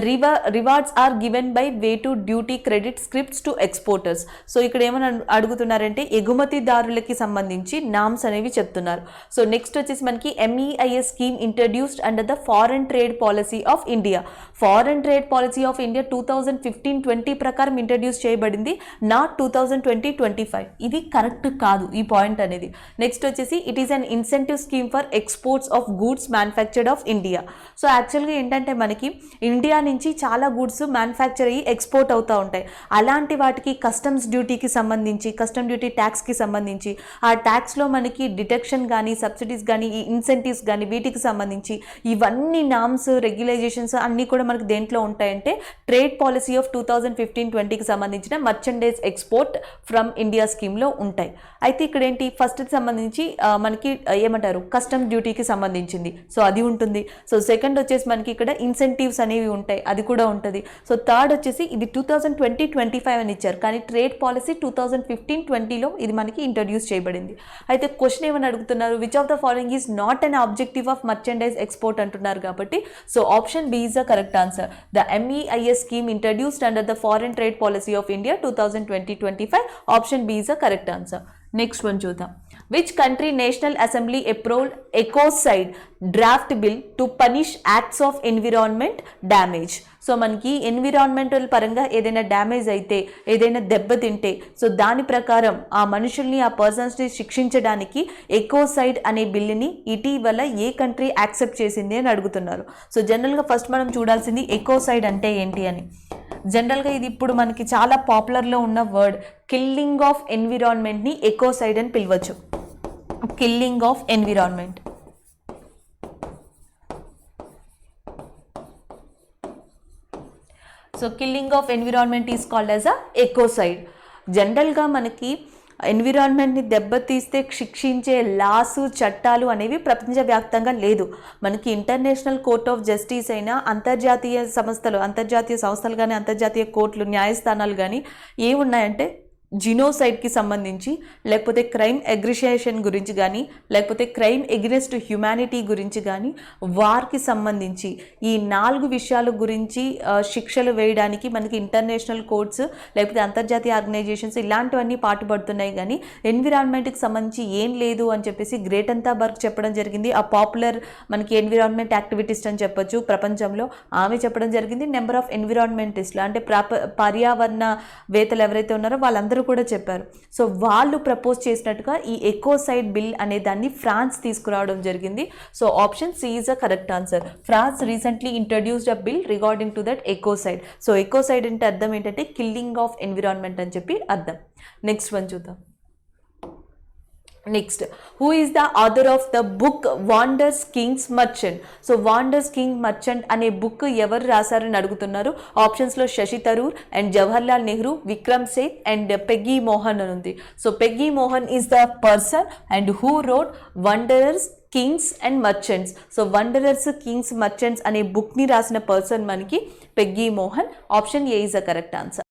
rewards are given by way to duty credit scripts to exporters. So ఇక్కడ ఏమైనా అడుగుతున్నారంటే ఎగుమతిదారులకి సంబంధించి నామ్స్ అనేవి చెప్తున్నారు. సో నెక్స్ట్ వచ్చేసి మనకి MEIS scheme introduced under the foreign trade policy of India. Foreign trade policy of India 2015-20 ప్రకారం ఇంట్రడ్యూస్ చేయబడింది, నాట్ 2020-25. ఇది కరెక్ట్ కాదు ఈ పాయింట్ అనేది. నెక్స్ట్ వచ్చేసి it is an incentive scheme for exports of goods manufactured of India. So యాక్చువల్గా ఏంటంటే మనకి ఇండియా నుంచి చాలా గూడ్స్ మ్యానుఫ్యాక్చర్ అయ్యి ఎక్స్పోర్ట్ అవుతూ ఉంటాయి. అలాంటి వాటికి కస్టమ్స్ డ్యూటీకి సంబంధించి, కస్టమ్ డ్యూటీ ట్యాక్స్కి సంబంధించి, ఆ ట్యాక్స్లో మనకి డిడక్షన్ కానీ, సబ్సిడీస్ కానీ, ఈ ఇన్సెంటివ్స్ కానీ, వీటికి సంబంధించి ఇవన్నీ నామ్స్, రెగ్యులైజేషన్స్ అన్నీ కూడా మనకి దేంట్లో ఉంటాయంటే ట్రేడ్ పాలసీ ఆఫ్ 2015-20కి సంబంధించిన మర్చెండైజ్ ఎక్స్పోర్ట్ ఫ్రమ్ ఇండియా స్కీమ్లో ఉంటాయి. అయితే ఇక్కడ ఏంటి, ఫస్ట్కి సంబంధించి మనకి ఏమంటారు కస్టమ్ డ్యూటీకి సంబంధించింది, సో అది ఉంటుంది. సో సెకండ్ వచ్చేసి మనకి ఇక్కడ ఇన్సెంటివ్స్ అనేవి ఉంటాయి, అది కూడా ఉంటుంది. సో థర్డ్ వచ్చేసి ఇది 2020-25 అని ఇచ్చారు, కానీ ట్రేడ్ పాలసీ 2015-20లో ఇది మనకి ఇంట్రడ్యూస్ చేయబడింది. అయితే క్వశ్చన్ ఏమని అడుగుతున్నారు, which of the following is not an objective of merchandise export అంటున్నారు. కాబట్టి so option B is the correct answer. The MEIS scheme introduced under the foreign trade policy of India 2020-25. Option B is the correct answer. Next one చూద్దాం. Which country national assembly approved ecocide draft bill to punish acts of environment damage. So మనకి ఎన్విరాన్మెంటల్ పరంగా ఏదైనా డ్యామేజ్ అయితే, ఏదైనా దెబ్బతింటే, సో దాని ప్రకారం ఆ మనుషుల్ని, ఆ పర్సన్స్ని శిక్షించడానికి ఎకోసైడ్ అనే బిల్లుని ఇటీవల ఏ కంట్రీ యాక్సెప్ట్ చేసింది అని అడుగుతున్నారు. సో జనరల్గా ఫస్ట్ మనం చూడాల్సింది ఎకోసైడ్ అంటే ఏంటి అని. జనరల్గా ఇది ఇప్పుడు మనకి చాలా పాపులర్లో ఉన్న వర్డ్. కిల్లింగ్ ఆఫ్ ఎన్విరాన్మెంట్ని ఎకోసైడ్ అని పిలవచ్చు. Killing of environment. So killing of environment is called as a ecocide. జనరల్గా మనకి ఎన్విరాన్మెంట్ని దెబ్బతీస్తే శిక్షించే లాసు, చట్టాలు అనేవి ప్రపంచవ్యాప్తంగా లేదు. మనకి ఇంటర్నేషనల్ కోర్ట్ ఆఫ్ జస్టిస్ అయినా, అంతర్జాతీయ సంస్థలు కానీ, అంతర్జాతీయ కోర్టులు, న్యాయస్థానాలు కానీ ఏమున్నాయంటే జినోసైడ్కి సంబంధించి, లేకపోతే క్రైమ్ అగ్రిషేషన్ గురించి కానీ, లేకపోతే క్రైమ్ ఎగ్నెస్ట్ హ్యుమానిటీ గురించి కానీ, వార్కి సంబంధించి ఈ 4 విషయాల గురించి శిక్షలు వేయడానికి మనకి ఇంటర్నేషనల్ కోర్ట్స్, లేకపోతే అంతర్జాతీయ ఆర్గనైజేషన్స్ ఇలాంటివన్నీ పాటుపడుతున్నాయి. కానీ ఎన్విరాన్మెంట్కి సంబంధించి ఏం లేదు అని చెప్పేసి గ్రేటా బర్గ్ చెప్పడం జరిగింది. ఆ పాపులర్ మనకి ఎన్విరాన్మెంట్ యాక్టివిటిస్ట్ అని చెప్పొచ్చు ప్రపంచంలో, ఆమె చెప్పడం జరిగింది. నెంబర్ ఆఫ్ ఎన్విరాన్మెంటిస్ట్లు అంటే పర్యావరణ వేత్తలు ఎవరైతే ఉన్నారో వాళ్ళందరూ కూడా చెప్పారు. సో వాళ్ళు ప్రపోజ్ చేసినట్టుగా ఈ ఎకోసైడ్ బిల్ అనే దాన్ని ఫ్రాన్స్ తీసుకురావడం జరిగింది. So option C is a correct answer. France recently introduced a bill regarding to that ecocide. So ecocide అంటే అర్థం ఏంటంటే కిల్లింగ్ ఆఫ్ ఎన్విరాన్మెంట్ అని చెప్పి అర్థం. నెక్స్ట్ వన్ చూద్దాం. Next, who is the author of the book wanders kings merchant. So wanders king merchant అనే బుక్ ఎవరు రాశారని అడుగుతున్నారు. ఆప్షన్స్లో Shashi Tharoor and Jawaharlal Nehru, Vikram Seth and Peggy Mohan అని ఉంది. So Peggy Mohan is the person and who wrote wanderers kings and merchants. So wanderers kings merchants అనే బుక్ని రాసిన పర్సన్ మనకి Peggy Mohan. Option A is the correct answer.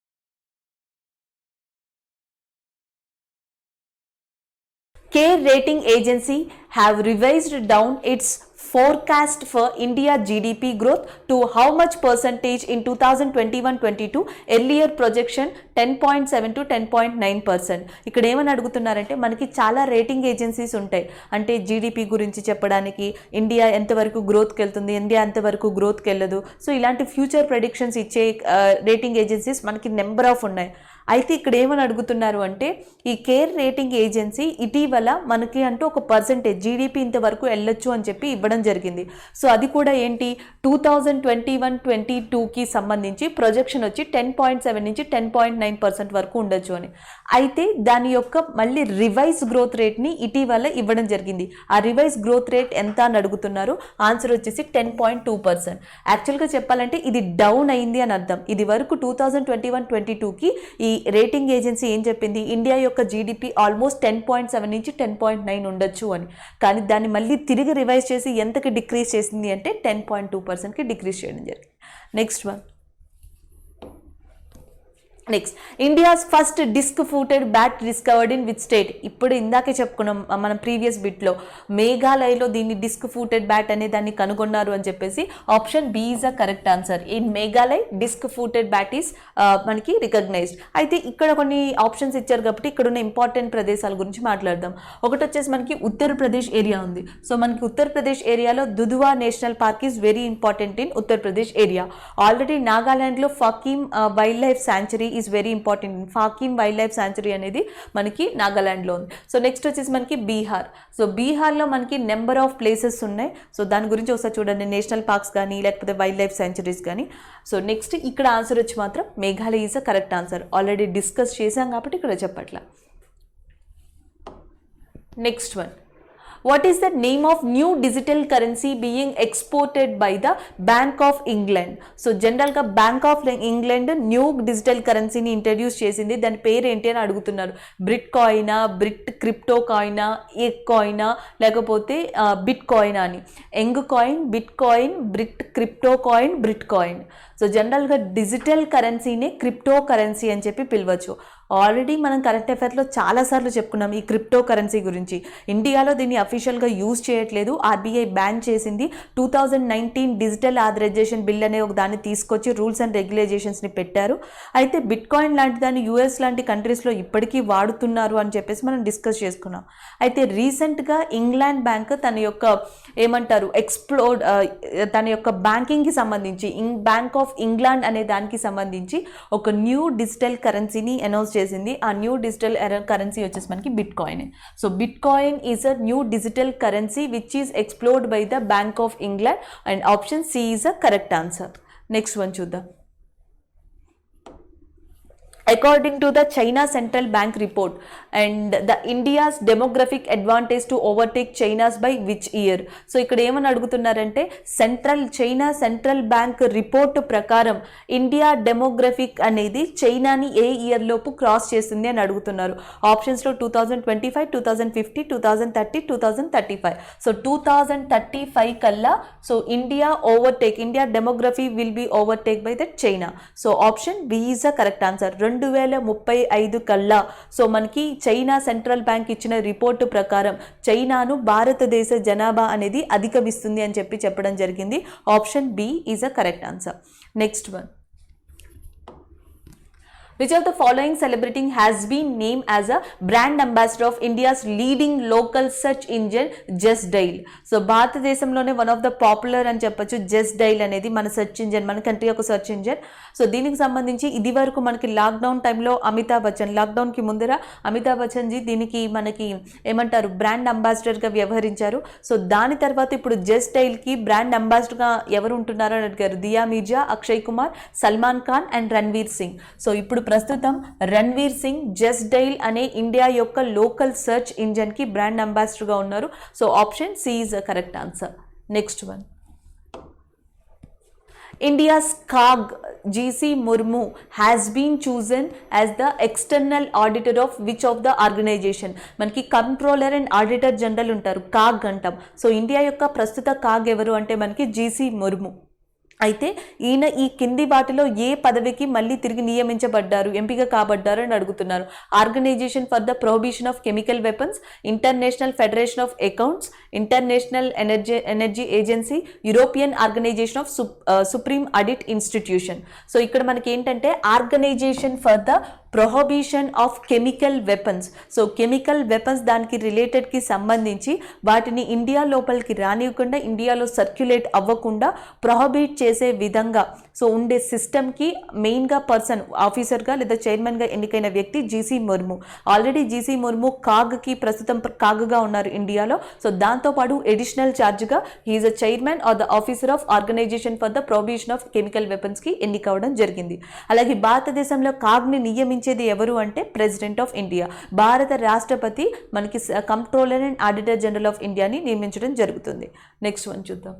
CARE rating agency have revised down its forecast for India GDP growth to how much percentage in 2021-22? Earlier projection 10.7 to 10.9%. ఇక్కడ ఏమని అడుగుతున్నారంటే మనకి చాలా రేటింగ్ ఏజెన్సీస్ ఉంటాయి. అంటే జీడిపి గురించి చెప్పడానికి, ఇండియా ఎంతవరకు గ్రోత్కి వెళ్తుంది, ఇండియా ఎంతవరకు గ్రోత్కి వెళ్ళదు. సో ఇలాంటి ఫ్యూచర్ ప్రెడిక్షన్స్ ఇచ్చే రేటింగ్ ఏజెన్సీస్ మనకి నెంబర్ ఆఫ్ ఉన్నాయి. అయితే ఇక్కడ ఏమని అడుగుతున్నారు అంటే ఈ కేర్ రేటింగ్ ఏజెన్సీ ఇటీవల మనకి అంటూ ఒక పర్సెంటేజ్ జీడిపి ఇంతవరకు వెళ్ళొచ్చు అని చెప్పి ఇవ్వడం జరిగింది. సో అది కూడా ఏంటి 2021-22కి సంబంధించి ప్రొజెక్షన్ వచ్చి 10.7 నుంచి 10.9% వరకు ఉండొచ్చు అని. అయితే దాని యొక్క మళ్ళీ రివైజ్ గ్రోత్ రేట్ని ఇటీవల ఇవ్వడం జరిగింది. ఆ రివైజ్ గ్రోత్ రేట్ ఎంత అని అడుగుతున్నారు. ఆన్సర్ వచ్చేసి 10.2%. యాక్చువల్గా చెప్పాలంటే ఇది డౌన్ అయింది అని అర్థం. ఇది వరకు 2021-22కి ఈ రేటింగ్ ఏజెన్సీ ఏం చెప్పింది, ఇండియా యొక్క జీడిపి ఆల్మోస్ట్ 10.7 నుంచి 10.9 ఉండొచ్చు అని. కానీ దాన్ని మళ్ళీ తిరిగి రివైజ్ చేసి ఎంతకి డిక్రీజ్ చేసింది అంటే 10.2%కి డిక్రీజ్ చేయడం జరిగింది. Next one. Next, India's first disc footed bat discovered in which state. ఇప్పుడు ఇందాకే చెప్పుకున్నాం మనం ప్రీవియస్ బిట్లో, మేఘాలయలో దీన్ని డిస్క్ ఫూటెడ్ బ్యాట్ అనే దాన్ని కనుగొన్నారు అని చెప్పేసి. Option B is a correct answer. In Meghalaya disc footed bat is మనకి రికగ్నైజ్డ్. అయితే ఇక్కడ కొన్ని ఆప్షన్స్ ఇచ్చారు కాబట్టి ఇక్కడ ఉన్న ఇంపార్టెంట్ ప్రదేశాల గురించి మాట్లాడదాం. ఒకటి వచ్చేసి మనకి ఉత్తరప్రదేశ్ ఏరియా ఉంది. సో మనకి ఉత్తరప్రదేశ్ ఏరియాలో Dudhwa national park is very important in Uttar Pradesh area. Already నాగాలాండ్లో Fakim wild life sanctuary is very important. Fakim wild life sanctuary అనేది మనకి నాగాలాండ్లో ఉంది. సో నెక్స్ట్ వచ్చేసి మనకి బీహార్. సో బీహార్లో మనకి నెంబర్ ఆఫ్ ప్లేసెస్ ఉన్నాయి. సో దాని గురించి ఒకసారి చూడండి, నేషనల్ పార్క్స్ కానీ లేకపోతే వైల్డ్ లైఫ్ శాంచురీస్ కానీ. సో నెక్స్ట్ ఇక్కడ ఆన్సర్ వచ్చి మాత్రం Meghalaya is a correct answer. Already discuss చేశాం కాబట్టి ఇక్కడ చెప్పట్లా. Next one, what is the name of new digital currency being exported by the bank of England? So జనరల్గా bank of England new digital కరెన్సీని ఇంట్రడ్యూస్ చేసింది. దాని పేరు ఏంటి అని అడుగుతున్నారు. బ్రిట్ కాయినా, బ్రిట్ క్రిప్టో కాయినా, ఎగ్ కాయినా, లేకపోతే బిట్ కాయినా అని. ఎంగ్ coin, bit coin, బ్రిట్ crypto coin, బ్రిట్ coin. So జనరల్గా డిజిటల్ కరెన్సీని క్రిప్టో కరెన్సీ అని చెప్పి పిలవచ్చు. ఆల్రెడీ మనం కరెంట్ అఫైర్స్లో చాలాసార్లు చెప్పుకున్నాం ఈ క్రిప్టో కరెన్సీ గురించి. ఇండియాలో దీన్ని అఫీషియల్గా యూజ్ చేయట్లేదు, ఆర్బీఐ బ్యాన్ చేసింది. 2019 డిజిటల్ ఆథరైజేషన్ బిల్ అనే ఒక దాన్ని తీసుకొచ్చి రూల్స్ అండ్ రెగ్యులేషన్స్ని పెట్టారు. అయితే బిట్ కాయిన్ లాంటి దాన్ని యూఎస్ లాంటి కంట్రీస్లో ఇప్పటికీ వాడుతున్నారు అని చెప్పేసి మనం డిస్కస్ చేసుకున్నాం. అయితే రీసెంట్గా ఇంగ్లాండ్ బ్యాంక్ తన యొక్క ఏమంటారు తన యొక్క బ్యాంకింగ్కి సంబంధించి బ్యాంక్ ఆఫ్ ఇంగ్లాండ్ అనే దానికి సంబంధించి ఒక న్యూ డిజిటల్ కరెన్సీని అనౌన్స్ చేసింది. ఆ న్యూ డిజిటల్ కరెన్సీ వచ్చేసి మనకి bitcoin. So bitcoin is a new digital currency which is explored by the bank of England and option C is a correct answer. Next one చూద్దాం. According to the China Central Bank report, and the India's demographic advantage to overtake China's by which year? So ఇక్కడ ఏమని అడుగుతున్నారంటే చైనా సెంట్రల్ బ్యాంక్ రిపోర్ట్ ప్రకారం ఇండియా డెమోగ్రఫిక్ అనేది చైనాని ఏ ఇయర్ లోపు క్రాస్ చేస్తుంది అని అడుగుతున్నారు. ఆప్షన్స్లో 2025, 2050, 2030, 2035. సో 2035 కల్లా so India demography will be overtake by the China. So option B is a correct answer. 2035 కల్లా సో మనకి చైనా సెంట్రల్ బ్యాంక్ ఇచ్చిన రిపోర్టు ప్రకారం చైనాను భారతదేశ జనాభా అనేది అధిగమిస్తుంది అని చెప్పడం జరిగింది. Option B is a correct answer. Next one, which of the following celebrity has been named as a brand ambassador of India's leading local search engine Just Dial? So భారతదేశంలోనే వన్ ఆఫ్ ద పాపులర్ అని చెప్పొచ్చు జస్ట్ డైల్ అనేది మన సెర్చ్ ఇంజిన్, మన కంట్రీ యొక్క సెర్చ్ ఇంజిన్. సో దీనికి సంబంధించి ఇది వరకు మనకి లాక్డౌన్ టైంలో లాక్డౌన్కి ముందర అమితాబ్ బచ్చన్ జీ దీనికి మనకి ఏమంటారు బ్రాండ్ అంబాసిడర్గా వ్యవహరించారు. సో దాని తర్వాత ఇప్పుడు జస్ట్ డైల్కి బ్రాండ్ అంబాసిడర్గా ఎవరు ఉంటున్నారో అని అడిగారు. దియా మీర్జా, అక్షయ్ కుమార్, సల్మాన్ ఖాన్ అండ్ రణ్వీర్ సింగ్. సో ఇప్పుడు ప్రస్తుతం రణ్వీర్ సింగ్ జస్ట్ డైల్ అనే ఇండియా యొక్క లోకల్ సెర్చ్ ఇంజన్కి బ్రాండ్ అంబాసిడర్గా ఉన్నారు. So option C is a correct answer. Next one, India's CAG GC Murmu has been chosen as the external auditor of which of the organization? మనకి కంట్రోలర్ అండ్ ఆడిటర్ జనరల్ ఉంటారు, కాగ్ అంటాం. సో ఇండియా యొక్క ప్రస్తుత కాగ్ ఎవరు అంటే మనకి జీసీ ముర్ము. అయితే ఈయన ఈ కింది వాటిలో ఏ పదవికి మళ్ళీ తిరిగి నియమించబడ్డారు, ఎంపిక కాబడ్డారు అని అడుగుతున్నారు. Organisation for the prohibition of chemical weapons, international federation of accounts, international energy agency, European organisation of supreme audit institution. So ఇక్కడ మనకి ఏంటంటే organisation for the prohibition of chemical weapons. So chemical weapons దానికి రిలేటెడ్కి సంబంధించి వాటిని ఇండియా లోపలికి రానివ్వకుండా, ఇండియాలో సర్క్యులేట్ అవ్వకుండా ప్రొహిబిట్ చేసే విధంగా సో ఉండే సిస్టమ్కి మెయిన్గా ఆఫీసర్గా లేదా చైర్మన్గా ఎన్నికైన వ్యక్తి GC Murmu. Already GC Murmu ప్రస్తుతం కాగ్గా ఉన్నారు ఇండియాలో. సో దాంతోపాటు ఎడిషనల్ ఛార్జ్గా he is a chairman or the officer of organisation for the prohibition of chemical వెపన్స్కి ఎన్నికవడం జరిగింది. అలాగే భారతదేశంలో కాగ్ని నియమించేది ఎవరు అంటే ప్రెసిడెంట్ ఆఫ్ ఇండియా. భారత రాష్ట్రపతి మనకి controller and auditor general of ఇండియాని నియమించడం జరుగుతుంది. నెక్స్ట్ వన్ చూద్దాం.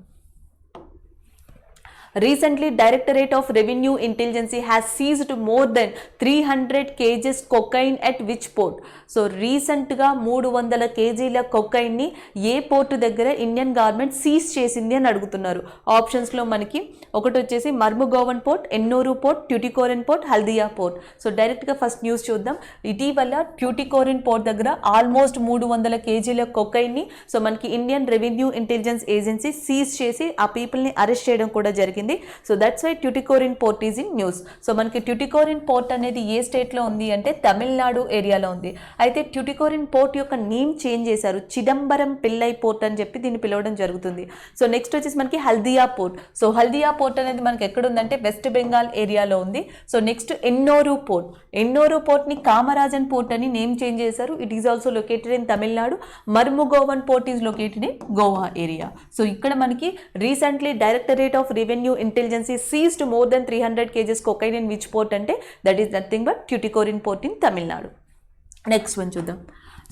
Recently, Directorate of Revenue Intelligence has seized more than 300 kgs cocaine at which port? So రీసెంట్గా 300 kgల కొకైన్ని ఏ పోర్టు దగ్గర ఇండియన్ గవర్నమెంట్ సీజ్ చేసింది అని అడుగుతున్నారు. ఆప్షన్స్లో మనకి ఒకటి వచ్చేసి Mormugao port, Ennore port, Tuticorin port, Haldia port. So డైరెక్ట్గా ఫస్ట్ న్యూస్ చూద్దాం. ఇటీవల ట్యూటికోరిన్ పోర్ట్ దగ్గర ఆల్మోస్ట్ 300 kgల కొకైన్ని సో మనకి Indian revenue intelligence agency seize చేసి ఆ పీపుల్ని అరెస్ట్ చేయడం కూడా జరిగింది. జరిగింది. So that's why Tuticorin port is in news. So మనకి ట్యూటికోరిన్ పోర్ట్ అనేది ఏ స్టేట్లో ఉంది అంటే తమిళనాడు ఏరియాలో ఉంది. అయితే ట్యూటికోరిన్ పోర్ట్ యొక్క నేమ్ చేంజ్ చేశారు, చిదంబరం పిల్లై పోర్ట్ అని చెప్పి దీన్ని పిలవడం జరుగుతుంది. సో నెక్స్ట్ వచ్చేసి మనకి Haldia port. So Haldia port అనేది మనకి ఎక్కడ ఉందంటే వెస్ట్ బెంగాల్ ఏరియాలో ఉంది. So next Ennore port. Ennore పోర్ట్ని కామరాజన్ పోర్ట్ అని నేమ్ చేంజ్ చేశారు. It is also located in Tamil Nadu. Mormugao port is located in Goa area. So ఇక్కడ మనకి recently directorate of revenue intelligence seized more than 300 kgs cocaine in which port అంటే that is nothing but Tuticorin port in Tamil Nadu. Next one చూద్దాం.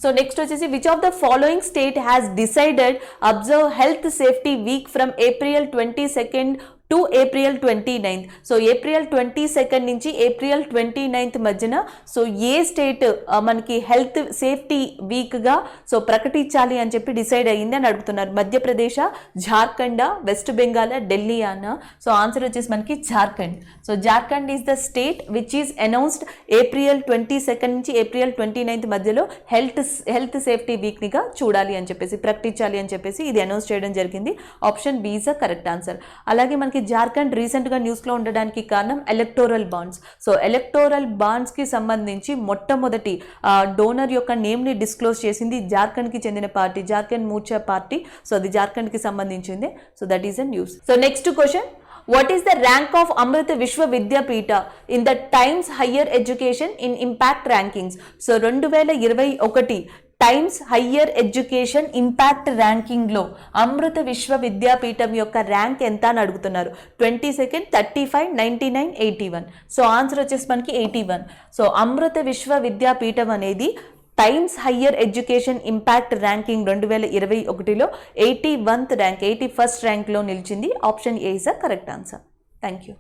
సో నెక్స్ట్ వచ్చేసి which of the following state has decided observe health safety week from April 22 to April 29. So April 22 నుంచి ఏప్రిల్ 29 మధ్యన సో ఏ స్టేట్ మనకి హెల్త్ సేఫ్టీ వీక్గా సో ప్రకటించాలి అని చెప్పి డిసైడ్ అయ్యింది అని అడుగుతున్నారు. మధ్యప్రదేశ్, జార్ఖండ్, వెస్ట్ బెంగాల్, ఢిల్లీ అన్న. సో ఆన్సర్ వచ్చేసి మనకి Jharkhand. So Jharkhand is the state which is announced April 22 నుంచి ఏప్రిల్ 29 మధ్యలో హెల్త్ సేఫ్టీ వీక్నిగా చూడాలి అని చెప్పేసి ప్రకటించాలి అని చెప్పేసి ఇది అనౌన్స్ చేయడం జరిగింది. Option B is the correct answer. అలాగే మనకి జార్ఖండ్ రీసెంట్గా న్యూస్లో ఉండడానికి కారణం ఎలక్టోరల్ బాండ్స్. సో ఎలక్టోరల్ బాండ్స్కి సంబంధించి మొట్టమొదటి డోనర్ యొక్క నేమ్ని డిస్క్లోజ్ చేసింది జార్ఖండ్కి చెందిన party, Jharkhand Morcha party. So అది జార్ఖండ్కి సంబంధించింది. So that is a news. So next question, what is the rank of Amrit Vishwa Vidyapeetha in the Times Higher Education in Impact Rankings? So 2021 Times Higher Education Impact ర్యాంకింగ్లో అమృత విశ్వ విద్యాపీఠం యొక్క ర్యాంక్ ఎంత అని అడుగుతున్నారు. 22, 35, 99, 81. సో ఆన్సర్ వచ్చేసి మనకి 81. సో అమృత విశ్వ విద్యాపీఠం అనేది Times Higher Education Impact ranking 2021లో 81th ర్యాంక్ 81st ర్యాంక్లో నిలిచింది. Option A is the correct answer. Thank you.